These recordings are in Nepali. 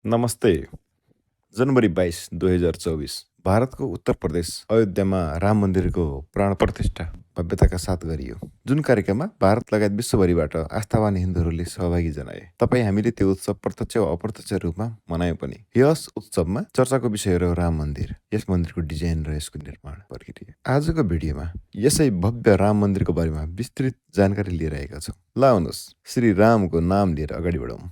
नमस्ते। जनवरी 22, 2024 भारतको उत्तर प्रदेश अयोध्यामा राम मन्दिरको प्राण प्रतिष्ठा भव्यताका साथ गरियो। जुन कार्यक्रममा भारत लगायत विश्वभरिबाट आस्थावान हिन्दूहरूले सहभागी जनाए। तपाईँ हामीले त्यो उत्सव प्रत्यक्ष वा अप्रत्यक्ष रूपमा मनायौँ पनि। यस उत्सवमा चर्चाको विषय रह्यो राम मन्दिर, यस मन्दिरको डिजाइन र यसको निर्माण प्रक्रिया। आजको भिडियोमा यसै भव्य राम मन्दिरको बारेमा विस्तृत जानकारी लिएर आएका छौँ। ल आउनुहोस् श्री रामको नाम लिएर अगाडि बढौँ।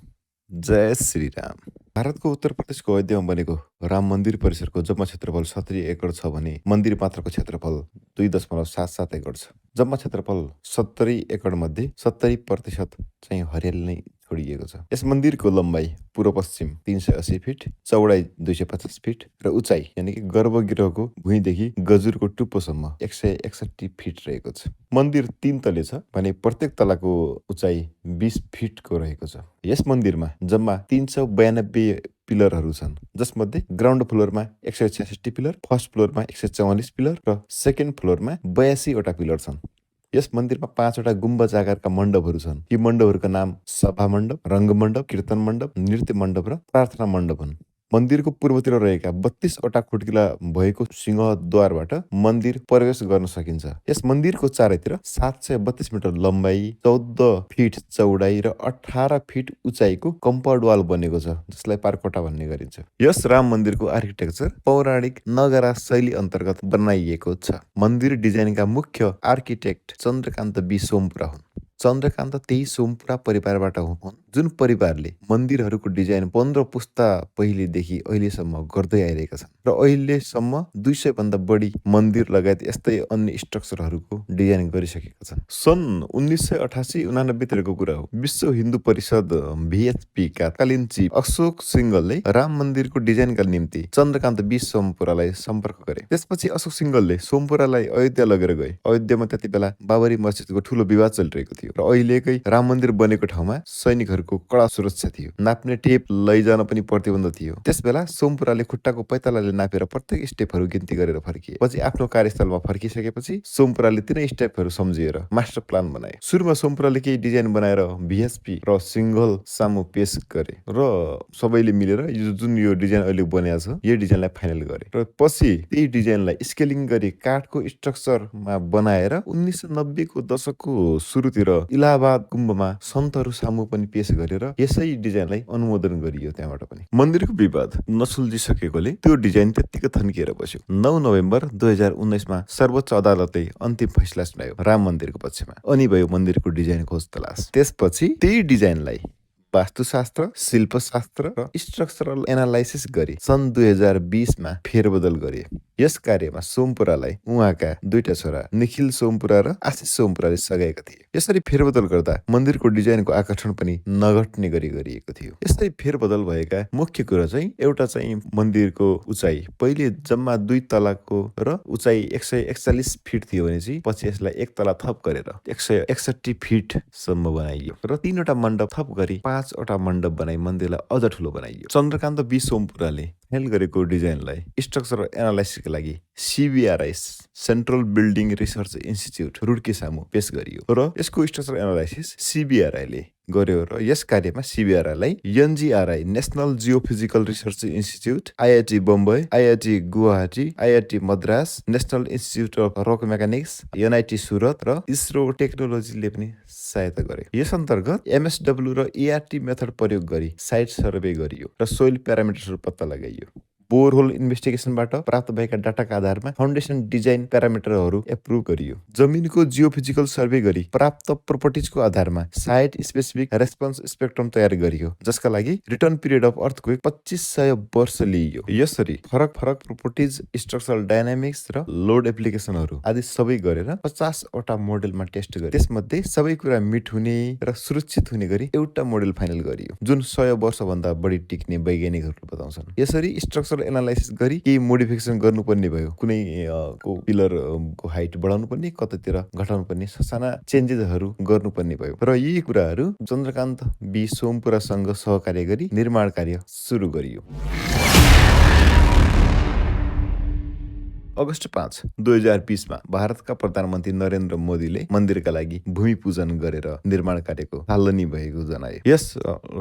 जय श्री राम। भारतको उत्तर प्रदेशको अयोध्यामा बनेको राम मन्दिर परिसरको जम्मा क्षेत्रफल 70 एकड छ भने मन्दिर मात्रको क्षेत्रफल 2.77 एकड छ। जम्मा क्षेत्रफल 70 एकड मध्ये 70% चाहिँ हरियाली नै छोडिएको छ। यस मन्दिरको लम्बाइ पूर्व पश्चिम 380 फिट, चौडाइ 250 फिट र उचाइ यानि कि गर्भगृहको भुइँदेखि गजुरको टुप्पोसम्म 161 फिट रहेको छ। मन्दिर 3 तले छ भने प्रत्येक तलाको उचाइ 20 फिटको रहेको छ। यस मन्दिरमा जम्मा 392 पिलरहरू छन्, जसमध्ये ग्राउन्ड फ्लोरमा 166 पिलर, फर्स्ट फ्लोरमा 144 पिलर र सेकेन्ड फ्लोरमा 82 वटा पिलर छन्। यस मन्दिरमा 5 वटा गुम्बज आकारका मण्डपहरू छन्। यी मण्डपहरूका नाम सभा मण्डप, रङ्ग मण्डप, कीर्तन मण्डप, नृत्य मण्डप र प्रार्थना मण्डप हुन्। मन्दिरको पूर्वतिर रहेका 32 वटा खुड्किला भएको सिंहद्वारबाट मन्दिर प्रवेश गर्न सकिन्छ। यस मन्दिरको चारैतिर 732 मिटर लम्बाइ, 14 फिट चौडाइ र 18 फिट उचाइको कम्पाउन्ड वाल बनेको छ, जसलाई पारकोटा भन्ने गरिन्छ। यस राम मन्दिरको आर्किटेक्चर पौराणिक नगरा शैली अन्तर्गत बनाइएको छ। मन्दिर डिजाइनका मुख्य आर्किटेक्ट चन्द्रकान्त बी सोमपुरा हुन्। चन्द्रकान्त त्यही सोमपुरा परिवारबाट हुन्, जुन परिवारले मन्दिरहरूको डिजाइन 15 पुस्ता पहिलेदेखि अहिलेसम्म गर्दै आइरहेका छन् र अहिलेसम्म 200 भन्दा बढी मन्दिर लगायत यस्तै अन्य स्ट्रक्चरहरूको डिजाइन गरिसकेका छन्। सन् 1988-89 तिरको कुरा हो। विश्व हिन्दू परिषद VHP का तत्कालीन चिफ अशोक सिंघलले राम मन्दिरको डिजाइनका निम्ति चन्द्रकान्त बी सोमपुरालाई सम्पर्क गरे। त्यसपछि अशोक सिंघलले सोमपुरालाई अयोध्या लगेर गए। अयोध्यामा त्यति बेला बाबरी मस्जिदको ठूलो विवाद चलिरहेको थियो र अहिलेकै राम मन्दिर बनेको ठाउँमा सैनिकहरूको कडा सुरक्षा थियो। नाप्ने टेप लैजान पनि प्रतिबन्ध थियो। त्यसबेला सोमपुराले खुट्टाको पैतालाले नापेर प्रत्येक स्टेपहरू गिन्ती गरेर फर्किए। पछि आफ्नो कार्यस्थलमा फर्किसकेपछि सोमपुराले तिनै स्टेपहरू सम्झिएर मास्टर प्लान बनाए। सुरुमा सोमपुराले केही डिजाइन बनाएर VHP र सिंघल सामु पेश गरे र सबैले मिलेर यो डिजाइन अहिले बनेको छ, यो डिजाइनलाई फाइनल गरे र पछि त्यही डिजाइनलाई स्केलिङ गरी काठको स्ट्रक्चरमा बनाएर 1990 को दशकको सुरुतिर इलाहाबाद कुम्भमा सन्तहरू सामु पनि पेश गरेर यसै डिजाइनलाई अनुमोदन गरियो। त्यहाँबाट पनि मन्दिरको विवाद नसुल्झिसकेकोले त्यो डिजाइन त्यत्तिकै थन्किएर बस्यो। 9 नोभेम्बर 2019 मा सर्वोच्च अदालतले अन्तिम फैसला सुनायो राम मन्दिरको पक्षमा। अनि भयो मन्दिरको डिजाइन खोज तलास। त्यसपछि त्यही डिजाइनलाई वास्तुशास्त्र, शिल्पशास्त्र र स्ट्रक्चरल एनालाइसिस गरी सन् 2020 मा फेरबदल गरे। यस कार्यमा सोमपुरालाई उहाँका दुईटा छोरा निखिल सोमपुरा र आशिष सोमपुराले सघाएका थिए। यसरी फेरबदल गर्दा मन्दिरको डिजाइनको आकर्षण पनि नघट्ने गरी गरिएको थियो। यस्तै फेरबदल भएका मुख्य कुरा चाहिँ एउटा चाहिँ मन्दिरको उचाइ पहिले जम्मा 2 तलाको र उचाइ 141 फिट थियो भने चाहिँ पछि यसलाई 1 तला थप गरेर 161 फिट सम्म बनाइयो र 3 वटा मण्डप थप गरी 5 वटा मण्डप बनाई मन्दिरलाई अझ ठुलो बनाइयो। चन्द्रकान्त बी सोमपुराले फाइनल गरेको डिजाइनलाई स्ट्रक्चरल एनालाइसिसका लागि CBRI central building research institute Roorkee सामु पेश गरियो र यसको स्ट्रक्चरल एनालाइसिस CBRI ले गर्यो र यस कार्यमा CBRI लाई NGRI national geophysical research institute, IIT Bombay, IIT Guwahati, IIT Madras, national institute of rock mechanics, NIT Surat र इसरो टेक्नोलोजीले पनि सहायता गरे। यस अन्तर्गत MSW र ERT मेथड प्रयोग गरी साइट सर्वे गरियो र सोइल प्यारामिटर्सहरू पत्ता लगाइयो। बोरहोल इन्भेस्टिगेसनबाट प्राप्त भएका डाटाका आधारमा फाउन्डेसन डिजाइन प्यारामिटरहरू एप्रुभ गरियो। जमिनको जियोफिजिकल सर्वे गरी प्राप्त प्रोपर्टिजको आधारमा साइट स्पेसिफिक रेस्पोन्स स्पेक्ट्रम तयार गरियो, जसका लागि रिटर्न पिरियड अफ अर्थक्वेक 2500 वर्ष लिइयो। यसरी फरक फरक प्रोपर्टिज, स्ट्रक्चरल डायनामिक्स र लोड एप्लिकेसनहरू आदि सबै गरेर 50 वटा मोडेलमा टेस्ट गरे। त्यसमध्ये सबै कुरा मिट हुने र सुरक्षित हुने गरी एउटा मोडेल फाइनल गरियो, जुन 100 वर्षभन्दा बढी टिक्ने वैज्ञानिकहरूले बताउँछन्। यसरी स्ट्रक्चरल एनालाइसिस गरी केही मोडिफिकेसन गर्नुपर्ने भयो। कुनै को पिलरको हाइट बढाउनु पर्ने, कतैतिर घटाउनु पर्ने, ससाना चेन्जेसहरू गर्नुपर्ने भयो र यी कुराहरू चन्द्रकान्त बी सोमपुरासँग सहकार्य गरी निर्माण कार्य सुरु गरियो। अगस्त 5, 2020 मा भारतका प्रधानमन्त्री नरेन्द्र मोदीले मन्दिरका लागि भूमि पूजन गरेर निर्माण कार्यको थालनी भएको जनाए। यस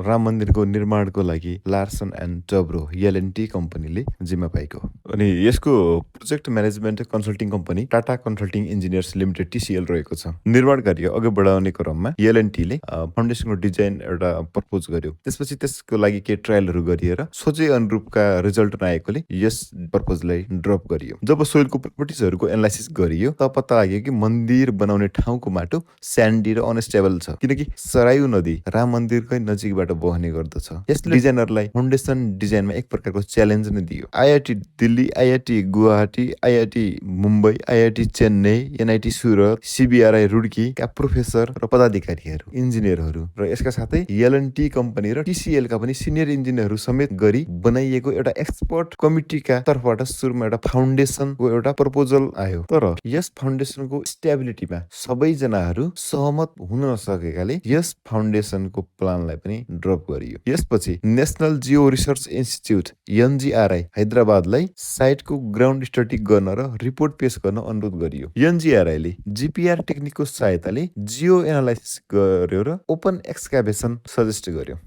राम मन्दिरको निर्माणको लागि लार्सन एन्ड टब्रो एलएनटी कम्पनीले जिम्मा पाएको। अनि यसको project management consulting company Tata consulting engineers limited TCL रहेको छ। निर्माण कार्य अघि बढाउने क्रममा एलएनटीले फाउन्डेसनको डिजाइन एउटा प्रपोज गर्यो। त्यसपछि त्यसको लागि केही ट्रायलहरू गरिएर सोचे अनुरूपका रिजल्ट नआएकोले यस प्रपोजलाई ड्रप गरियो। जब सोइलको प्रपर्टिजहरूको एनालाइसिस गरियो तब पत्ता लाग्यो कि मन्दिर बनाउने ठाउँको माटो स्यान्डी र अनस्टेबल छ, किनकि सरायु नदी राम मन्दिरकै नजिकबाट बहने गर्दछ। यसले डिजाइनरलाई फाउन्डेसन डिजाइनमा एक प्रकारको च्यालेन्ज नै दियो। IIT Delhi, IIT Guwahati, IIT Mumbai, IIT Chennai, NIT Surat, CBRI रुड्कीका प्रोफेसर र पदाधिकारीहरू, इन्जिनियरहरू र यसका साथै एलएनटी कम्पनी र टिसिएलका पनि सिनियर इन्जिनियरहरू समेत गरी बनाइएको एउटा एक्सपर्ट कमिटीका तर्फबाट सुरुमा एउटा फाउन्डेसनको एउटा प्रपोजल आयो। तर यस फाउन्डेसनको स्टेबिलिटीमा सबैजनाहरू सहमत हुन नसकेकाले यस फाउन्डेसनको प्लानलाई पनि ड्रप गरियो। यसपछि national geo research institute NGRI हैदराबादलाई साइटको ग्राउन्ड स्टडी गर्न र रिपोर्ट पेश गर्न अनुरोध गरियो। एनजिआरआईले जीपीआर टेक्निकको सहायताले जियो एनालाइसिस गर्यो र ओपन एक्सकाभेसन सजेस्ट गर्यो।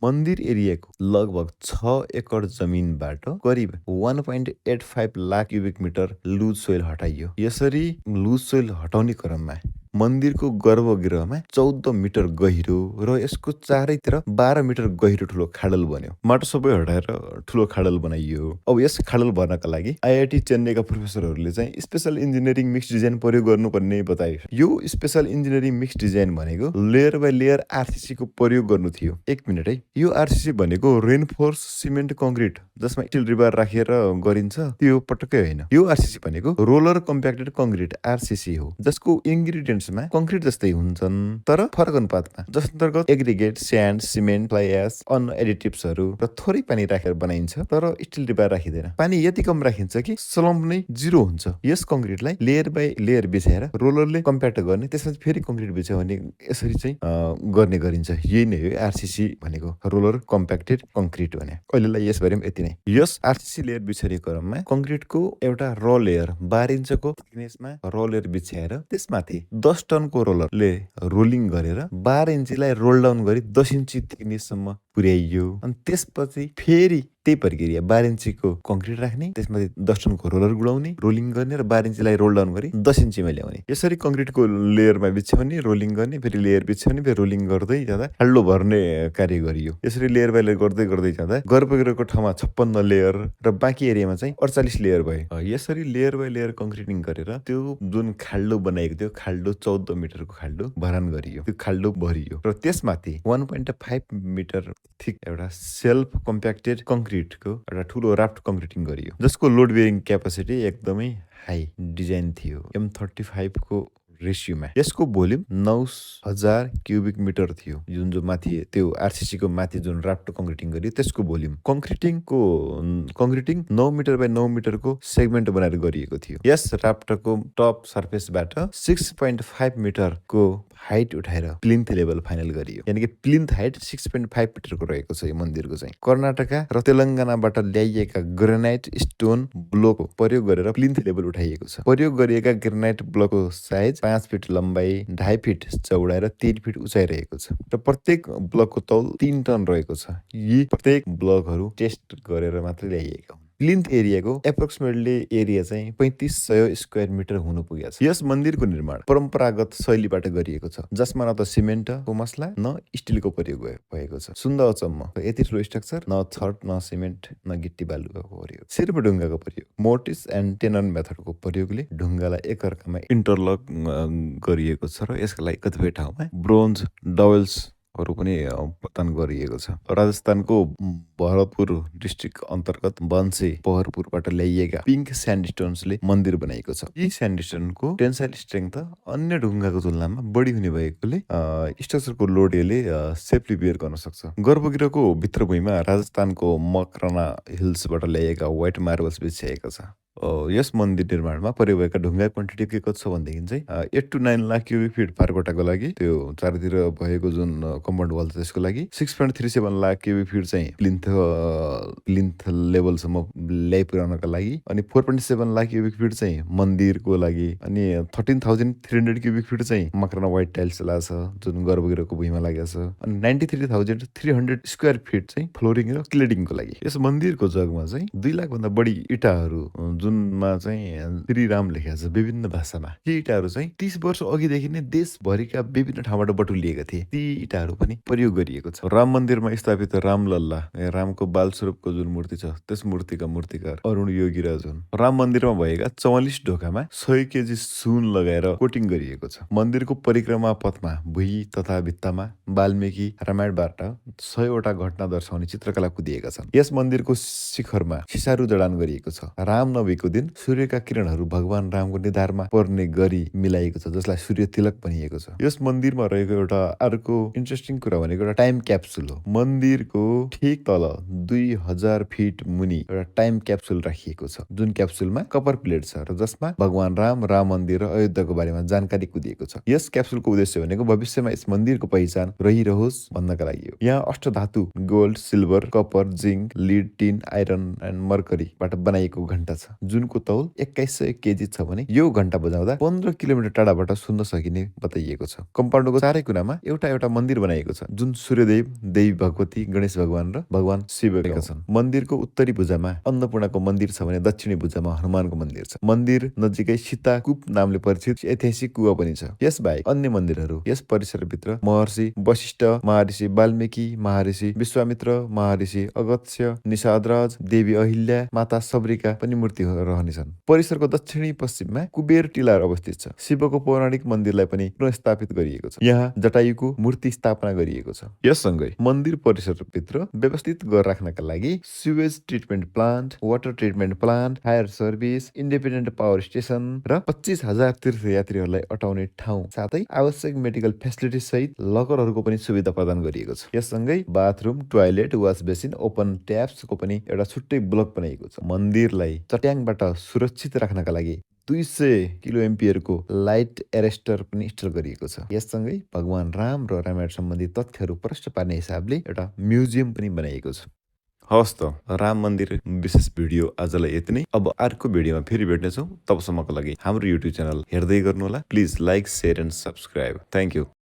मन्दिर एरियाको लगभग 6 एकड जमिनबाट करिब 1.85 lakh cubic metre loose soil हटाइयो। यसरी लुज सोइल हटाउने क्रममा मन्दिरको गर्भगृहमा 14 मिटर गहिरो र यसको चारैतिर 12 मिटर गहिरो ठुलो खाडल बन्यो। माटो सबै हटाएर ठुलो खाडल बनाइयो। अब यस खाडल भर्नका लागि आइआइटी चेन्नईका प्रोफेसरहरूले चाहिँ स्पेशल इन्जिनियरिङ मिक्स डिजाइन प्रयोग गर्नुपर्ने बताए। यो स्पेशल इन्जिनियरिङ मिक्स डिजाइन भनेको लेयर बाई लेयर आरसीसी को प्रयोग गर्नु थियो। एक मिनट है, यो आरसीसी भनेको रेनफोर्स सिमेन्ट कङ्क्रिट जसमा स्टिल रिबार राखेर गरिन्छ त्यो पटक्कै होइन। यो आरसीसी भनेको रोलर कम्प्याक्टेड कङ्क्रिट आरसीसी हो, जसको इन्ग्रिडियन्ट्स कङ्क्रिट जस्तै हुन्छन् तर फरक अनुपातमा, जस अन्तर्गत aggregate, sand, cement, fly S, अन्य एडिटिभ्सहरू र थोरै पानी राखेर बनाइन्छ तर स्टिल रिबार राखिँदैन। पानी यति कम राखिन्छ कि स्लम्प नै जिरो हुन्छ। यस कङ्क्रिटलाई लेयर बाई लेयर बिछाएर रोलरले कम्प्याक्ट गर्ने, त्यसपछि फेरि कङ्क्रिट बिछायो भने यसरी चाहिँ गर्ने गरिन्छ। यही नै हो आरसीसी भनेको, रोलर कम्प्याक्टेड कङ्क्रिट भने। अहिलेलाई यसबारेमा यति नै। यस आरसीसी लेयर बिछाउने क्रममा कङ्क्रिटको एउटा र लेयर 12 इन्चको थिकनेसमा र लेयर बिछाएर त्यसमाथि 10 टनको रोलरले रोलिङ गरेर 12 इन्चीलाई रोल डाउन गरी 10 इन्ची थिकनेससम्म पुर्याइयो। अनि त्यसपछि फेरि त्यही प्रक्रिया 12 इन्चीको कङ्क्रिट राख्ने, त्यसमाथि 10 टनको रोलर गुडाउने, रोलिङ गर्ने र 12 इन्चीलाई रोल डाउन गरी 10 इन्चीमा ल्याउने। यसरी कङ्क्रिटको लेयरमा बिछ्याउने, रोलिङ गर्ने, फेरि लेयर बिछ्याउने, फेरि रोलिङ गर्दै जाँदा खाल्डो भर्ने कार्य गरियो। यसरी लेयर बाई लेयर गर्दै गर्दै जाँदा गर्भगृहको ठाउँमा 56 लेयर र बाँकी एरियामा चाहिँ 48 लेयर भयो। यसरी लेयर बाई लेयर कङ्क्रिटिङ गरेर त्यो जुन खाल्डो बनाएको थियो, खाल्डो 14 मिटरको खाल्डो भरान गरियो। त्यो खाल्डो भरियो र त्यसमाथि 1.5 मिटर थिक एउटा सेल्फ कम्प्याक्टेड कङ्क्रिटको एउटा ठुलो राफ्ट कङ्क्रिटिङ गरियो, जसको लोड बेरिङ क्यापासिटी एकदमै हाई डिजाइन थियो, M35 को रेसियोमा। यसको भोल्युम 9000 क्युबिक मिटर थियो। जुन जो माथि त्यो आरसीसी को माथि जुन राफ्ट कङ्क्रिटिङ गरियो त्यसको भोल्युम। कङ्क्रिटिङ 9 मिटर बाई 9 मिटरको सेगमेन्ट बनाएर गरिएको थियो। यस राफ्टको टप सर्फेसबाट 6.5 मिटरको हाइट उठाएर प्लिन्थ लेभल फाइनल गरियो। यानि कि प्लिन्थ हाइट 6.5 मिटरको रहेको छ यो मन्दिरको चाहिँ। कर्नाटका र तेलङ्गानाबाट ल्याइएका ग्रेनाइट स्टोन ब्लक प्रयोग गरेर प्लिन्थ लेभल उठाइएको छ। प्रयोग गरिएका ग्रेनाइट ब्लकको साइज 5 फिट लम्बाइ, 2.5 फिट चौडाइ र 3 फिट उचाइ रहेको छ र प्रत्येक ब्लकको तौल 3 टन रहेको छ। यी प्रत्येक ब्लकहरू टेस्ट गरेर मात्रै ल्याइएका हुन्। प्लिन्थ एरियाको एप्रोक्सिमेटली एरिया चाहिँ 3500 स्क्वायर मिटर हुनु पुगेको छ। यस मन्दिरको निर्माण परम्परागत शैलीबाट गरिएको छ, जसमा न त सिमेन्टको मसला न स्टिलको प्रयोग भएको छ। सुन्दा अचम्म, यति ठुलो स्ट्रक्चर, न छत, न सिमेन्ट, न गिट्टी बालुवाको प्रयोग, सिर्फ ढुङ्गाको प्रयोग। मोर्टिस एन्ड टेनन मेथडको प्रयोगले ढुङ्गालाई एकअर्कामा इन्टरलक गरिएको छ र यसका लागि कतिपय ठाउँमा ब्रोन्ज डवेल्सहरू पनि प्रदान गरिएको छ। राजस्थानको भरतपुर डिस्ट्रिक्ट अन्तर्गत बन्सी पहरपुरबाट ल्याइएका पिङ्क स्यान्डस्टोन्सले मन्दिर बनाएको छ। यी स्यान्डस्टोनको टेन्साइल स्ट्रेङ्थ अन्य ढुङ्गाको तुलनामा बढी हुने भएकोले स्ट्रक्चरको लोड यसले सेफली बेयर गर्न सक्छ। गर्भगृहको भित्रभूमिमा राजस्थानको मकराना हिल्सबाट ल्याइएका व्हाइट मार्बल्स बिछ्याएका छ। यस मन्दिर निर्माणमा प्रयोग भएका ढुङ्गा क्वान्टिटी के कति छ भनेदेखि चाहिँ 8 to 9 लाख क्युबिक फिट पारकोटाको लागि, त्यो चारतिर भएको जुन कम्पाउन्ड वाल छ त्यसको लागि 6.37 लाख क्युबिक फिट चाहिँ प्लिन्थ लेभलसम्म ल्याइ पुर्याउनका लागि, अनि 4.7 लाख क्युबिक फिट चाहिँ मन्दिरको लागि, अनि 13,300 क्युबिक फिट चाहिँ मकराना व्हाइट टाइल्स लागेको छ जुन गर्भगृहको भुइँमा लागेको छ, अनि 93,300 स्क्वायर फिट चाहिँ फ्लोरिङ र क्लेडिङको लागि। यस मन्दिरको जगमा चाहिँ 2 लाख भन्दा बढी इँटाहरू, जुनमा चाहिँ श्री राम लेखेको छ विभिन्न भाषामा, ती इँटाहरू चाहिँ 30 वर्ष अघिदेखि नै देशभरिका विभिन्न ठाउँबाट बटुलिएका थिए। ती इँटाहरू पनि प्रयोग गरिएको छ। राम मन्दिरमा स्थापित रामलल्ला, रामको बाल स्वरूपको जुन मूर्ति छ त्यस मूर्तिका मूर्तिकार अरुण योगीराज हुन्। राम मन्दिरमा भएका 44 ढोकामा 100 केजी सुन लगाएर कोटिङ गरिएको छ। मन्दिरको परिक्रमा पथमा भुइँ तथा भित्तामा वाल्मीकि रामायणबाट 100 वटा घटना दर्शाउने चित्रकला कुदिएका छन्। यस मन्दिरको शिखरमा सिसारु जडान गरिएको छ। रामनवमीको दिन सूर्यका किरणहरू भगवान रामको निधारमा पर्ने गरी मिलाइएको छ, जसलाई सूर्य तिलक भनिएको छ। यस मन्दिरमा रहेको एउटा अर्को इन्ट्रेस्टिङ कुरा भनेको एउटा टाइम क्याप्सुल हो। मन्दिरको ठिक तल 2000 फिट मुनि एउटा टाइम क्याप्सुल राखिएको छ, जुन क्याप्सुलमा कपर प्लेट छ र जसमा भगवान राम मन्दिर र अयोध्याको बारेमा जानकारी कुदिएको छ। यस क्याप्सुलको उद्देश्य भनेको भविष्यमा यस मन्दिरको पहिचान रहिरहोस् भन्नका लागि हो। यहाँ अष्टधातु gold, silver, copper, zinc, lead, tin, iron and मर्करीबाट बनाइएको घण्टा छ, जुनको तौल 2100 केजी छ भने यो घण्टा बजाउँदा 15 किलोमिटर टाढाबाट सुन्न सकिने बताइएको छ। कम्पाउन्डको चारै कुनामा एउटा एउटा मन्दिर बनाइएको छ, जुन सूर्यदेव, देवी भगवती, गणेश भगवान र भगवान शिवका छन्। मन्दिरको उत्तरी भुजामा अन्नपूर्णाको मन्दिर छ भने दक्षिणी भुजामा हनुमानको मन्दिर छ। मन्दिर नजिकै सीता कूप नामले परिचित ऐतिहासिक कुवा पनि छ। यस बाहेक अन्य मन्दिरहरू यस परिसरभित्र महर्षि वशिष्ठ, महर्षि वाल्मीकि, महर्षि विश्वामित्र, महर्षि अगस्त्य, निषादराज, देवी अहिल्या, माता सबरीका पनि मूर्ति रहनेछन्। परिसरको दक्षिणी पश्चिममा कुबेर टिला अवस्थित छ। शिवको पौराणिक मन्दिरलाई पनि पुनर्स्थापित गरिएको छ। यहाँ जटायुको मूर्ति स्थापना गरिएको छ। यससँगै मन्दिर परिसरभित्र व्यवस्थित राख्नका लागि sewage treatment plant, water treatment plant, fire service, independent power station र 25,000 तीर्थयात्रीहरूलाई अटाउने ठाउँ साथै आवश्यक मेडिकल फेसिलिटी सहित लकरहरूको पनि सुविधा प्रदान गरिएको छ। यससँगै बाथरुम, टोयलेट, वास बेसिन, ओपन ट्याप्सको पनि एउटा छुट्टै ब्लक बनाइएको छ। मन्दिरलाई चट्याङबाट सुरक्षित राख्नका लागि 200 किलो एम्पियरको लाइट एरेस्टर पनि इन्स्टल गरिएको छ। यससँगै भगवान राम र रामायण सम्बन्धी तथ्यहरू प्रष्ट पार्ने हिसाबले एउटा म्युजियम पनि बनाइएको छ। हवस् त, राम मन्दिर विशेष भिडियो आजलाई यति नै। अब अर्को भिडियोमा फेरि भेट्नेछौँ। तबसम्मको लागि हाम्रो युट्युब च्यानल हेर्दै गर्नुहोला। Please like, share and subscribe. Thank you.